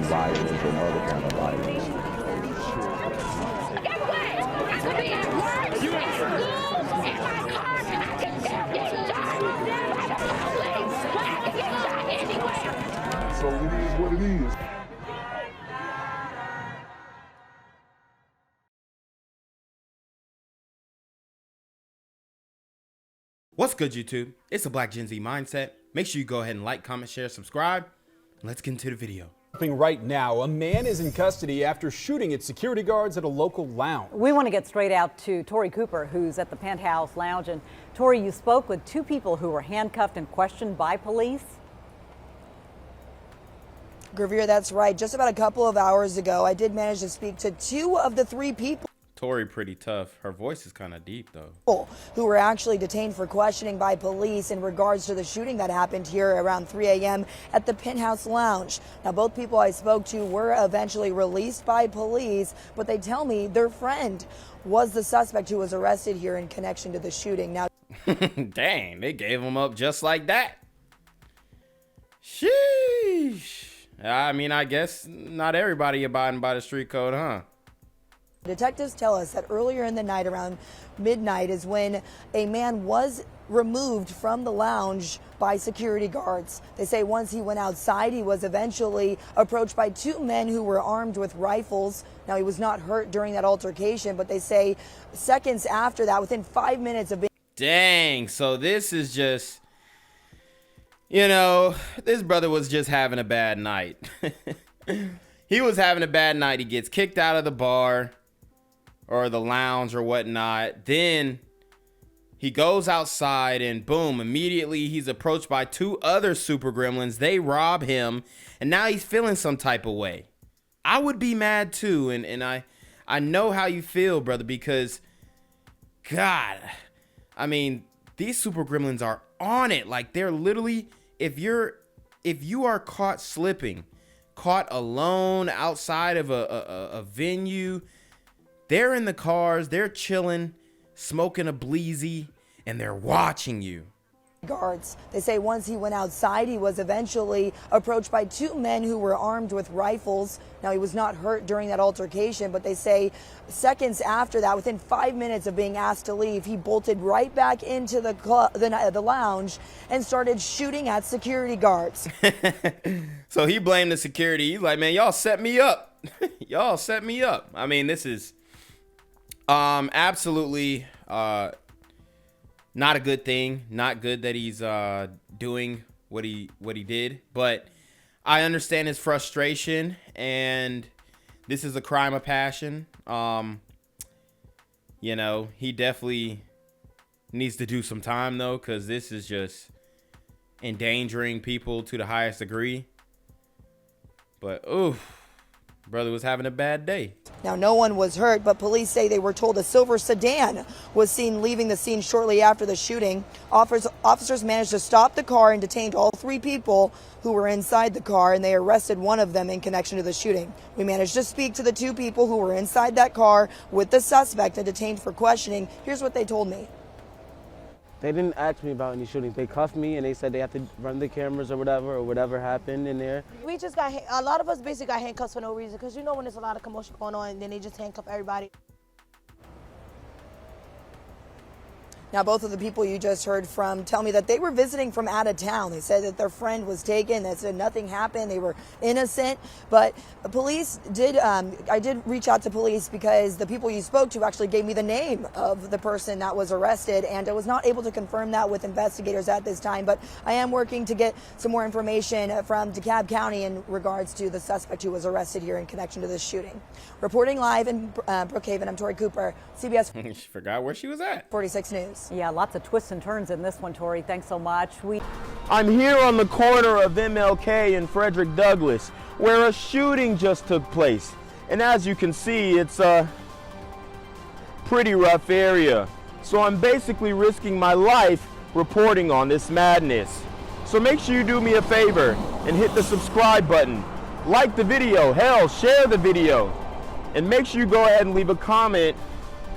violence or no other kind of violence. Get away! I could be at work, at school, in my car, I can still get shot by the police, but I can get shot anywhere. So it is what it is. What's good, YouTube? It's the Black Gen Z Mindset. Make sure you go ahead and like, comment, share, subscribe. Let's get into the video. Right now, a man is in custody after shooting at security guards at a local lounge. We want to get straight out to Tori Cooper, who's at the Penthouse Lounge. And Tori, you spoke with two people who were handcuffed and questioned by police. Gravier, that's right. Just about a couple of hours ago, I did manage to speak to two of the three people Tori pretty tough. Her voice is kind of deep, though. Who were actually detained for questioning by police in regards to the shooting that happened here around 3 a.m. at the Penthouse Lounge. Now, both people I spoke to were eventually released by police, but they tell me their friend was the suspect who was arrested here in connection to the shooting. Now, dang, they gave him up just like that. Sheesh. I mean, I guess not everybody abiding by the street code, huh? detectives tell us that earlier in the night, around midnight, is when a man was removed from the lounge by security guards. They say once he went outside, he was eventually approached by two men who were armed with rifles. Now, he was not hurt during that altercation, but they say seconds after that, within 5 minutes of being... Dang, so this is just, you know, this brother was just having a bad night. He was having a bad night. He gets kicked out of the bar or the lounge or whatnot. Then he goes outside and boom, immediately he's approached by two other super gremlins. They rob him and now he's feeling some type of way. I would be mad too. And I know how you feel, brother, because God, I mean, these super gremlins are on it. Like, they're literally, if you are caught slipping, caught alone outside of a venue, they're in the cars, they're chilling, smoking a bleezy, and they're watching you. Guards. They say once he went outside, he was eventually approached by two men who were armed with rifles. Now, he was not hurt during that altercation, but they say seconds after that, within 5 minutes of being asked to leave, he bolted right back into the lounge and started shooting at security guards. So he blamed the security. He's like, man, y'all set me up. Y'all set me up. I mean, this is absolutely not a good thing. Not good that he's doing what he did, but I understand his frustration, and this is a crime of passion. You know, he definitely needs to do some time though, because this is just endangering people to the highest degree. But oof, brother was having a bad day. Now, no one was hurt, but police say they were told a silver sedan was seen leaving the scene shortly after the shooting. Officers managed to stop the car and detained all three people who were inside the car, and they arrested one of them in connection to the shooting. We managed to speak to the two people who were inside that car with the suspect and detained for questioning. Here's what they told me. They didn't ask me about any shootings. They cuffed me and they said they have to run the cameras or whatever happened in there. We just got, a lot of us basically got handcuffs for no reason, because you know when there's a lot of commotion going on and then they just handcuff everybody. Now, both of the people you just heard from tell me that they were visiting from out of town. They said that their friend was taken. They said nothing happened. They were innocent. But police did, I did reach out to police because the people you spoke to actually gave me the name of the person that was arrested. And I was not able to confirm that with investigators at this time. But I am working to get some more information from DeKalb County in regards to the suspect who was arrested here in connection to this shooting. Reporting live in Brookhaven, I'm Tori Cooper, CBS. She forgot where she was at. 46 News. Yeah, lots of twists and turns in this one, Tori. Thanks so much. I'm here on the corner of MLK and Frederick Douglass, where a shooting just took place. And as you can see, it's a pretty rough area. So I'm basically risking my life reporting on this madness. So make sure you do me a favor and hit the subscribe button. Like the video, hell, share the video. And make sure you go ahead and leave a comment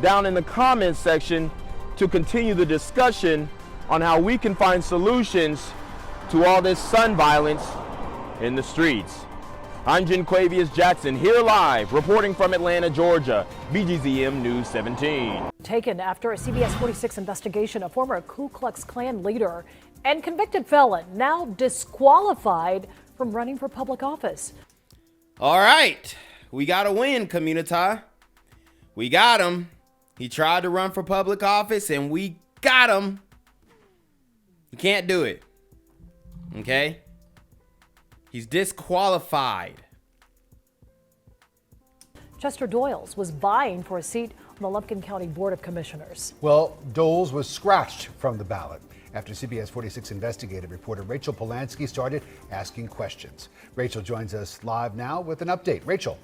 down in the comments section to continue the discussion on how we can find solutions to all this son violence in the streets. I'm Jenquavius Jackson, here live, reporting from Atlanta, Georgia, BGZM News 17. Taken after a CBS 46 investigation, a former Ku Klux Klan leader and convicted felon now disqualified from running for public office. All right, we got a win, community. We got him. He tried to run for public office and we got him. He can't do it. Okay? He's disqualified. Chester Doles was vying for a seat on the Lumpkin County Board of Commissioners. Well, Doles was scratched from the ballot after CBS 46 investigative reporter Rachel Polanski started asking questions. Rachel joins us live now with an update. Rachel.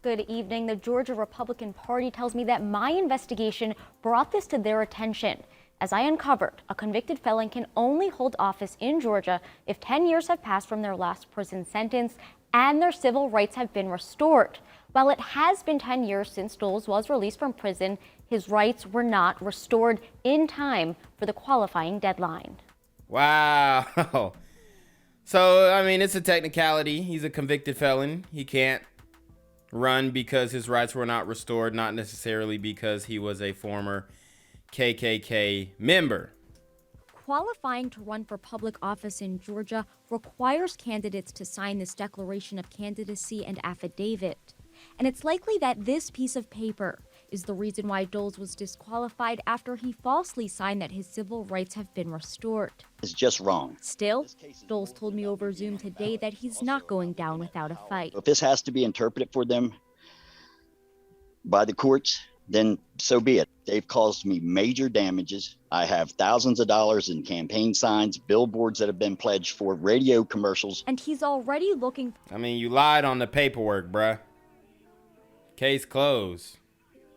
Good evening. The Georgia Republican Party tells me that my investigation brought this to their attention. As I uncovered, a convicted felon can only hold office in Georgia if 10 years have passed from their last prison sentence and their civil rights have been restored. While it has been 10 years since Doles was released from prison, his rights were not restored in time for the qualifying deadline. Wow. So, I mean, it's a technicality. He's a convicted felon. He can't run because his rights were not restored, not necessarily because he was a former KKK member. Qualifying to run for public office in Georgia requires candidates to sign this declaration of candidacy and affidavit. And it's likely that this piece of paper is the reason why Doles was disqualified after he falsely signed that his civil rights have been restored. It's just wrong. Still, Doles told me over Zoom today that he's not going down without a fight. If this has to be interpreted for them by the courts, then so be it. They've caused me major damages. I have thousands of dollars in campaign signs, billboards that have been pledged for, radio commercials. And he's already looking. I mean, you lied on the paperwork, bruh. Case closed.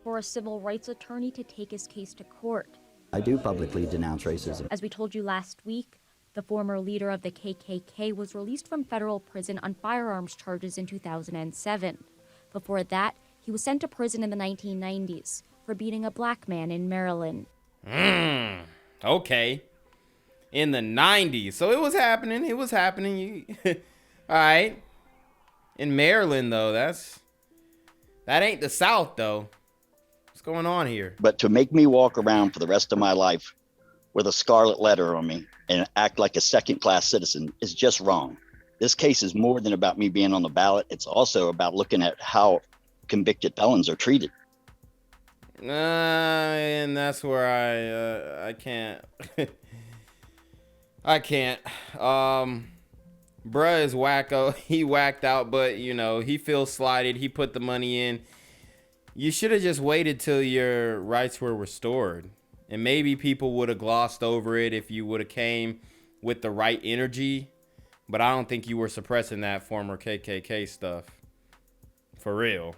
For a civil rights attorney to take his case to court. I do publicly denounce racism. As we told you last week, the former leader of the KKK was released from federal prison on firearms charges in 2007. Before that, he was sent to prison in the 1990s for beating a black man in Maryland. Okay. In the 90s. So it was happening. It was happening. All right. In Maryland, though, that ain't the South, though. What's going on here? But to make me walk around for the rest of my life with a scarlet letter on me and act like a second-class citizen is just wrong. This case is more than about me being on the ballot. It's also about looking at how convicted felons are treated. And that's where I can't. I can't. Bruh is wacko. He whacked out, but you know, he feels slighted. He put the money in. You should have just waited till your rights were restored. And maybe people would have glossed over it if you would have came with the right energy. But I don't think you were suppressing that former KKK stuff. For real.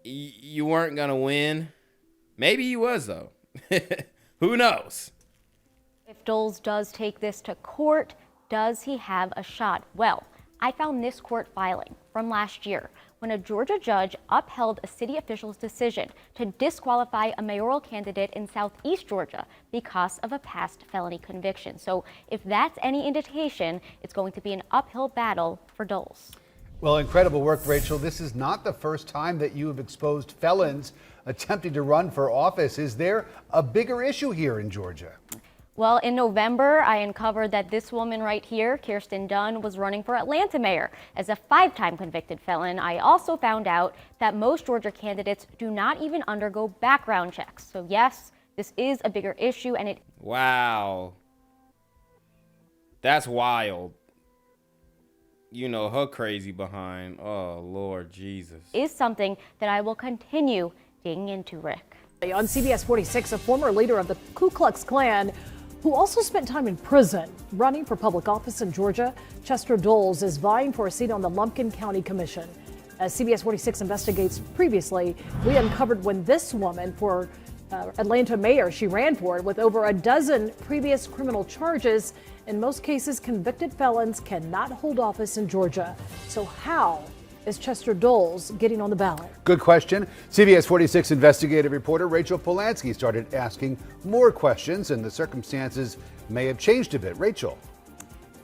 You weren't going to win. Maybe you was, though. Who knows? If Doles does take this to court, does he have a shot? Well, I found this court filing from last year when a Georgia judge upheld a city official's decision to disqualify a mayoral candidate in Southeast Georgia because of a past felony conviction. So if that's any indication, it's going to be an uphill battle for Doles. Well, incredible work, Rachel. This is not the first time that you have exposed felons attempting to run for office. Is there a bigger issue here in Georgia? Well, in November, I uncovered that this woman right here, Kirsten Dunn, was running for Atlanta mayor as a 5-time convicted felon. I also found out that most Georgia candidates do not even undergo background checks. So yes, this is a bigger issue and it... Wow. That's wild. You know, her crazy behind. Oh, Lord Jesus. ...is something that I will continue digging into, Rick. On CBS 46, a former leader of the Ku Klux Klan who also spent time in prison running for public office in Georgia, Chester Doles is vying for a seat on the Lumpkin County Commission. As CBS 46 investigates previously, we uncovered when this woman for Atlanta mayor, she ran for it with over a dozen previous criminal charges. In most cases, convicted felons cannot hold office in Georgia. So how is Chester Doles getting on the ballot? Good question. CBS 46 investigative reporter Rachel Polanski started asking more questions, and the circumstances may have changed a bit. Rachel.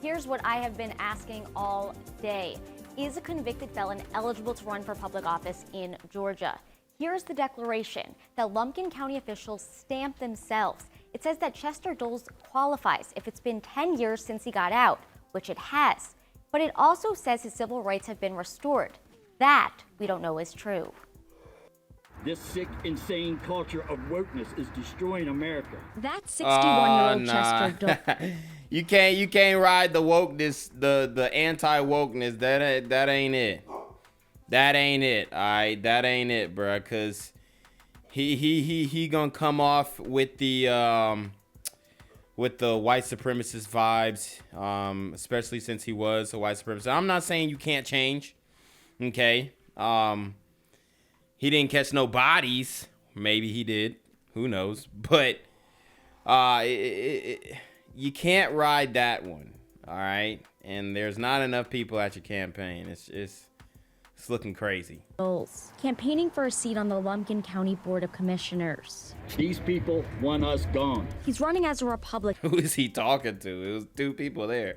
Here's what I have been asking all day. Is a convicted felon eligible to run for public office in Georgia? Here's the declaration that Lumpkin County officials stamped themselves. It says that Chester Doles qualifies if it's been 10 years since he got out, which it has. But it also says his civil rights have been restored. That we don't know is true. This sick, insane culture of wokeness is destroying America. That's 61-year-old Chester Doles. You can't ride the wokeness, the anti-wokeness. That ain't it. That ain't it. All right, that ain't it, bruh. Cause he gonna come off with the white supremacist vibes, especially since he was a white supremacist. I'm not saying you can't change. Okay. He didn't catch no bodies. Maybe he did. Who knows? But you can't ride that one. All right. And there's not enough people at your campaign. It's looking crazy. Doles, campaigning for a seat on the Lumpkin County Board of Commissioners. These people want us gone. He's running as a Republican. Who is he talking to? It was two people there.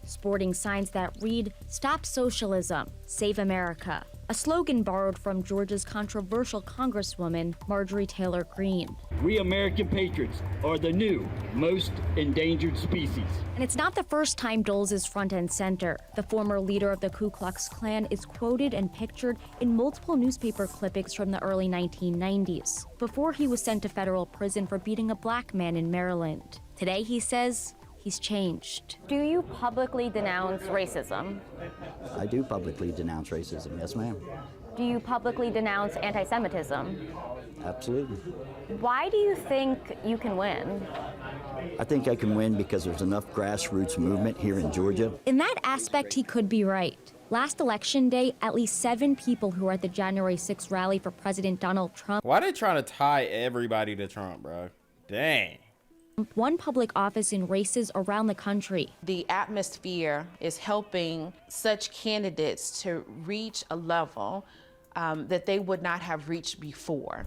Sporting signs that read, "Stop Socialism, Save America." A slogan borrowed from Georgia's controversial Congresswoman, Marjorie Taylor Greene. We American patriots are the new, most endangered species. And it's not the first time Doles is front and center. The former leader of the Ku Klux Klan is quoted and pictured in multiple newspaper clippings from the early 1990s, before he was sent to federal prison for beating a black man in Maryland. Today, he says he's changed. Do you publicly denounce racism? I do publicly denounce racism, yes ma'am. Do you publicly denounce anti-Semitism? Absolutely. Why do you think you can win? I think I can win because there's enough grassroots movement here in Georgia. In that aspect, he could be right. Last election day, at least 7 people who were at the January 6th rally for President Donald Trump. Why they trying to tie everybody to Trump, bro? Dang. Won public office in races around the country. The atmosphere is helping such candidates to reach a level that they would not have reached before.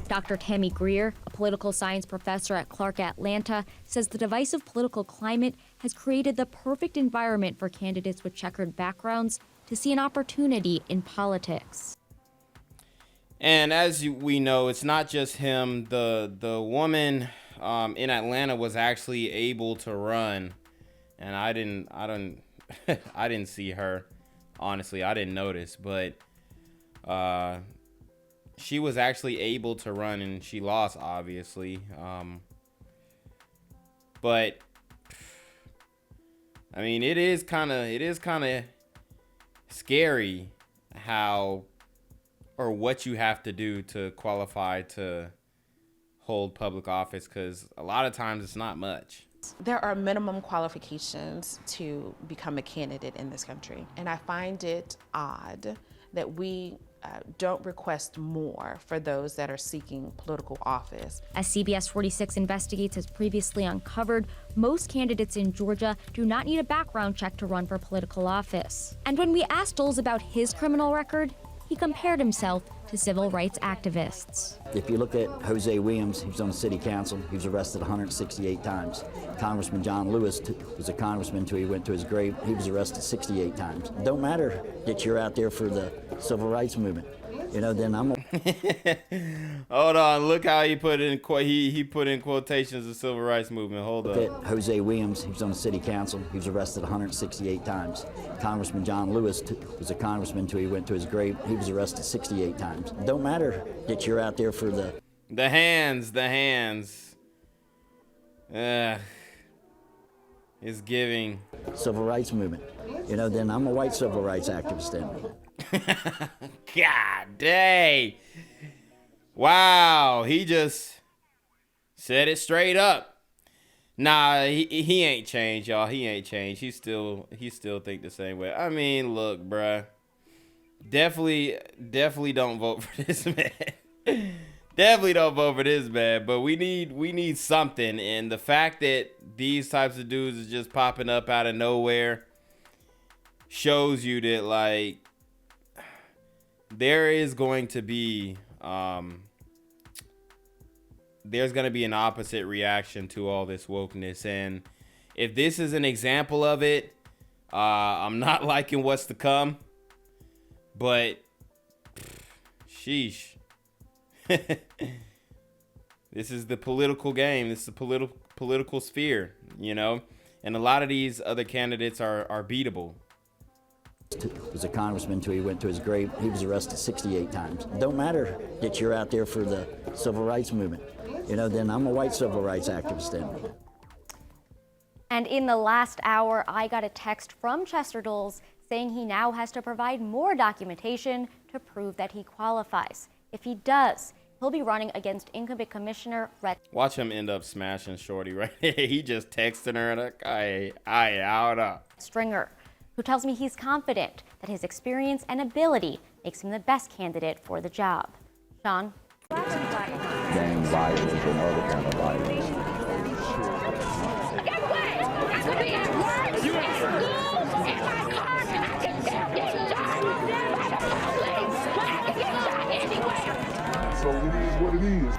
Dr. Tammy Greer, a political science professor at Clark Atlanta, says the divisive political climate has created the perfect environment for candidates with checkered backgrounds to see an opportunity in politics. And as we know, it's not just him. The woman in Atlanta was actually able to run, and I didn't see her. Honestly, I didn't notice, but she was actually able to run, and she lost, obviously. But I mean, it is kind of scary how or what you have to do to qualify to hold public office, because a lot of times it's not much. There are minimum qualifications to become a candidate in this country, and I find it odd that we don't request more for those that are seeking political office. As CBS 46 Investigates has previously uncovered, most candidates in Georgia do not need a background check to run for political office. And when we asked Doles about his criminal record, he compared himself to civil rights activists. If you look at Jose Williams, he was on the city council. He was arrested 168 times. Congressman John Lewis was a congressman until he went to his grave. He was arrested 68 times. Don't matter that you're out there for the civil rights movement. You know, then I'm. Hold on, look how he put in he put in quotations the civil rights movement. Hold up. Look at Jose Williams. He was on the city council. He was arrested 168 times. Congressman John Lewis was a congressman until he went to his grave. He was arrested 68 times. Don't matter that you're out there for the hands. It's giving civil rights movement. You know, then I'm a white civil rights activist then. God dang. Wow, he just said it straight up. Nah, he ain't changed, y'all. He ain't changed. He still think the same way. I mean, look, bruh. Definitely don't vote for this man. Definitely don't vote for this man. But we need something. And the fact that these types of dudes is just popping up out of nowhere shows you that, like, there is going to be there's going to be an opposite reaction to all this wokeness, and if this is an example of it, I'm not liking what's to come. But sheesh. This is the political game. This is the political sphere, you know, and a lot of these other candidates are beatable. He was a congressman until he went to his grave. He was arrested 68 times. Don't matter that you're out there for the civil rights movement. You know, then I'm a white civil rights activist then. And in the last hour, I got a text from Chester Doles saying he now has to provide more documentation to prove that he qualifies. If he does, he'll be running against incumbent Commissioner Rhett. Watch him end up smashing Shorty right here. He just texting her like, I out. Stringer, who tells me he's confident that his experience and ability makes him the best candidate for the job. Sean? Gang violence and other kind of violence. Guess what? I could be at work, at school, in my car, and I can still get shot by the police. I can get shot anywhere. So it is what it is.